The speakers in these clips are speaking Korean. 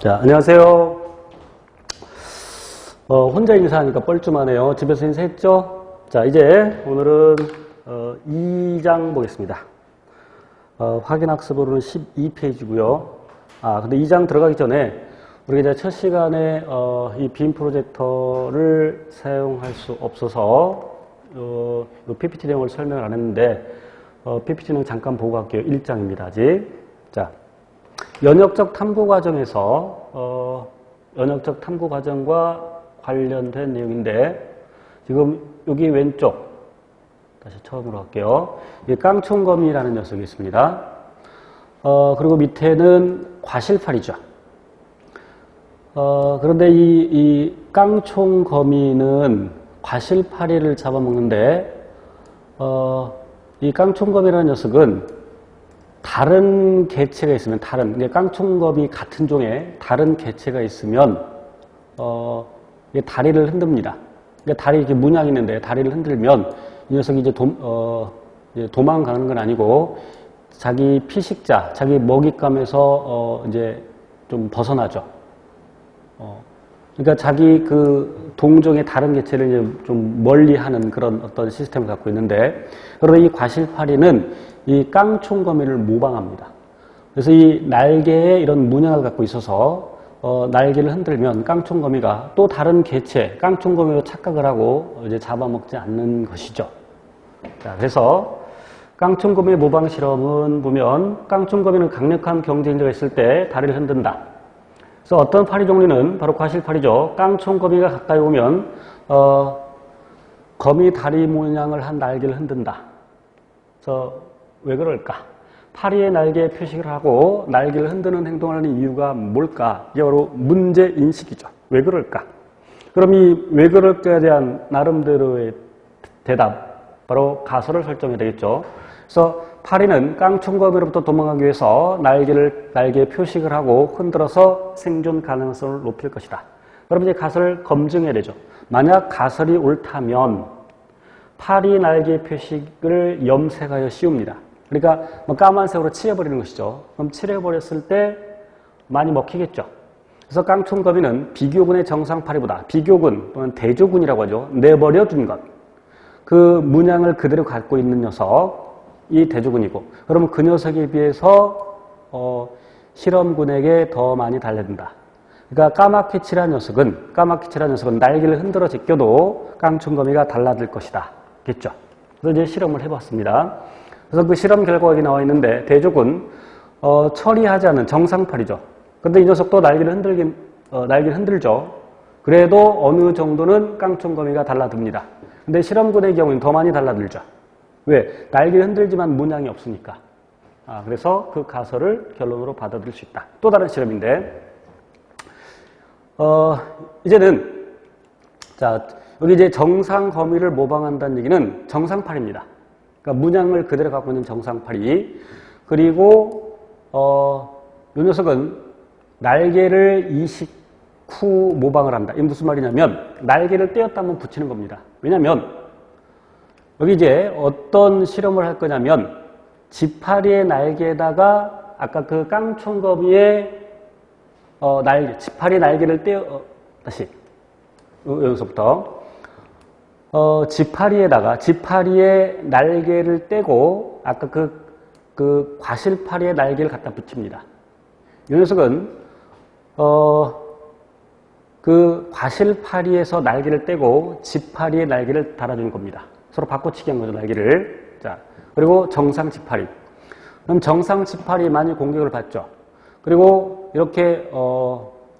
자, 안녕하세요. 혼자 인사하니까 뻘쭘하네요. 집에서 인사했죠? 자, 이제 오늘은 2장 보겠습니다. 확인학습으로는 12페이지고요. 근데 2장 들어가기 전에 우리가 이제 첫 시간에 이 빔 프로젝터를 사용할 수 없어서 이 PPT 내용을 설명을 안 했는데 PPT는 잠깐 보고 갈게요. 1장입니다. 아직. 자, 연역적 탐구 과정에서 연역적 탐구 과정과 관련된 내용인데 지금 여기 왼쪽 다시 처음으로 할게요. 이 깡총거미라는 녀석이 있습니다. 그리고 밑에는 과실팔이죠. 그런데 이 깡총거미는 과실파리를 잡아먹는데 이 깡총거미라는 녀석은 다른 개체가 있으면 깡총거미 같은 종의 다른 개체가 있으면 다리를 흔듭니다. 그러니까 다리 이렇게 문양이 있는데 다리를 흔들면 이 녀석이 이제 도망가는 건 아니고 자기 피식자, 자기 먹잇감에서 이제 좀 벗어나죠. 그러니까 자기 그 동종의 다른 개체를 이제 좀 멀리하는 그런 어떤 시스템을 갖고 있는데, 그러나 이 과실파리는 이 깡총거미를 모방합니다. 그래서 이 날개에 이런 문양을 갖고 있어서 날개를 흔들면 깡총거미가 또 다른 개체, 깡총거미로 착각을 하고 이제 잡아먹지 않는 것이죠. 자, 그래서 깡총거미 모방 실험은 보면 깡총거미는 강력한 경쟁자가 있을 때 다리를 흔든다. 그래서 어떤 파리 종류는 바로 과실파리죠. 깡총거미가 가까이 오면 거미 다리 모양을 한 날개를 흔든다. 그래서 왜 그럴까? 파리의 날개에 표식을 하고 날개를 흔드는 행동을 하는 이유가 뭘까? 이게 바로 문제인식이죠. 왜 그럴까? 그럼 이 왜 그럴까에 대한 나름대로의 대답, 바로 가설을 설정해야 되겠죠. 그래서 파리는 깡총거미로부터 도망가기 위해서 날개에 표식을 하고 흔들어서 생존 가능성을 높일 것이다. 그럼 이제 가설을 검증해야 되죠. 만약 가설이 옳다면 파리 날개 표식을 염색하여 씌웁니다. 그러니까 까만색으로 칠해버리는 것이죠. 그럼 칠해버렸을 때 많이 먹히겠죠. 그래서 깡총거미는 비교군의 정상파리보다, 비교군 또는 대조군이라고 하죠. 내버려둔 것. 그 문양을 그대로 갖고 있는 녀석이 대조군이고, 그러면 그 녀석에 비해서 실험군에게 더 많이 달려든다. 그러니까 까맣게 칠한 녀석은 날개를 흔들어 제껴도 깡총거미가 달라들 것이다. 겠죠. 그래서 이제 실험을 해봤습니다. 그래서 그 실험 결과가 나와 있는데, 대조군 처리하지 않은 정상파리죠. 그런데 이 녀석도 날개를 흔들죠. 그래도 어느 정도는 깡총거미가 달라듭니다. 근데 실험군의 경우는 더 많이 달라들죠. 왜? 날개를 흔들지만 문양이 없으니까. 그래서 그 가설을 결론으로 받아들일 수 있다. 또 다른 실험인데, 이제는, 자, 여기 이제 정상 거미를 모방한다는 얘기는 정상파리입니다. 그러니까 문양을 그대로 갖고 있는 정상파리. 그리고, 이 녀석은 날개를 이식 후 모방을 한다. 이게 무슨 말이냐면, 날개를 떼었다 한번 붙이는 겁니다. 왜냐면, 여기 이제 어떤 실험을 할 거냐면, 지파리의 날개에다가 아까 그 깡총거미의 지파리 날개를 다시, 여기서부터. 지파리의 날개를 떼고, 아까 그 과실파리의 날개를 갖다 붙입니다. 이 녀석은, 그 과실파리에서 날개를 떼고, 지파리의 날개를 달아주는 겁니다. 서로 바꿔치기 한 거죠, 날개를. 자, 그리고 정상 지파리. 그럼 정상 지파리 많이 공격을 받죠. 그리고 이렇게,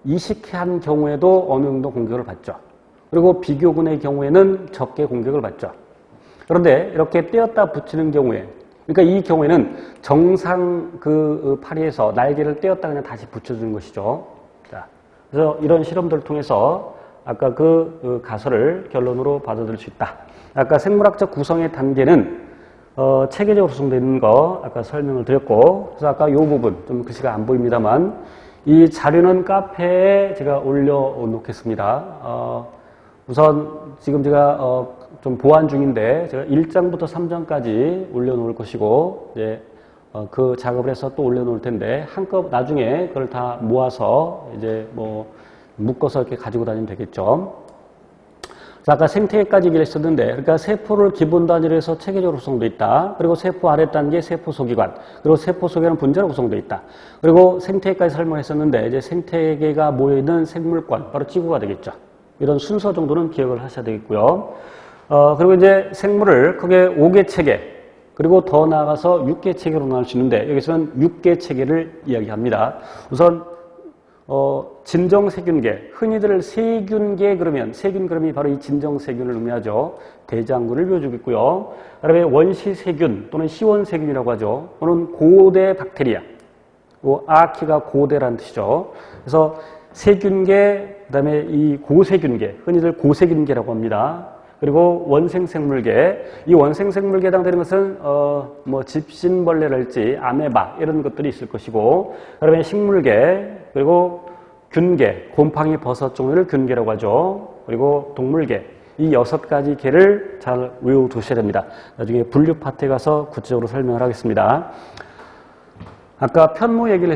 이식한 경우에도 어느 정도 공격을 받죠. 그리고 비교군의 경우에는 적게 공격을 받죠. 그런데 이렇게 떼었다 붙이는 경우에, 그러니까 이 경우에는 정상 그 파리에서 날개를 떼었다 그냥 다시 붙여주는 것이죠. 자, 그래서 이런 실험들을 통해서 아까 그 가설을 결론으로 받아들일 수 있다. 아까 생물학적 구성의 단계는 체계적으로 구성되어 있는 거 아까 설명을 드렸고, 그래서 아까 이 부분 좀 글씨가 안 보입니다만 이 자료는 카페에 제가 올려놓겠습니다. 우선 지금 제가 좀 보완 중인데 제가 1장부터 3장까지 올려놓을 것이고, 이제 그 작업을 해서 또 올려놓을 텐데 한꺼번에 나중에 그걸 다 모아서 이제 뭐 묶어서 이렇게 가지고 다니면 되겠죠. 아까 생태계까지 얘기를 했었는데, 그러니까 세포를 기본 단위로 해서 체계적으로 구성되어 있다. 그리고 세포 아래 단계 세포 소기관, 그리고 세포 소기관은 분자로 구성되어 있다. 그리고 생태계까지 설명했었는데, 이제 생태계가 모여있는 생물권, 바로 지구가 되겠죠. 이런 순서 정도는 기억을 하셔야 되겠고요. 그리고 이제 생물을 크게 5개 체계, 그리고 더 나아가서 6개 체계로 나눌 수 있는데, 여기서는 6개 체계를 이야기합니다. 우선 진정세균계, 흔히들 세균계 그러면 세균 그러면 바로 이 진정세균을 의미하죠. 대장균을 보여주고 있고요. 그다음에 원시세균 또는 시원세균이라고 하죠. 또는 고대 박테리아. 아키가 고대라는 뜻이죠. 그래서 세균계, 그다음에 이 고세균계, 흔히들 고세균계라고 합니다. 그리고 원생생물계, 이 원생생물계에 해당되는 것은 뭐 집신벌레랄지 아메바 이런 것들이 있을 것이고, 그다음에 식물계, 그리고 균계, 곰팡이 버섯 종류를 균계라고 하죠. 그리고 동물계, 이 6가지 계를 잘 외워두셔야 됩니다. 나중에 분류 파트에 가서 구체적으로 설명을 하겠습니다. 아까 편모 얘기를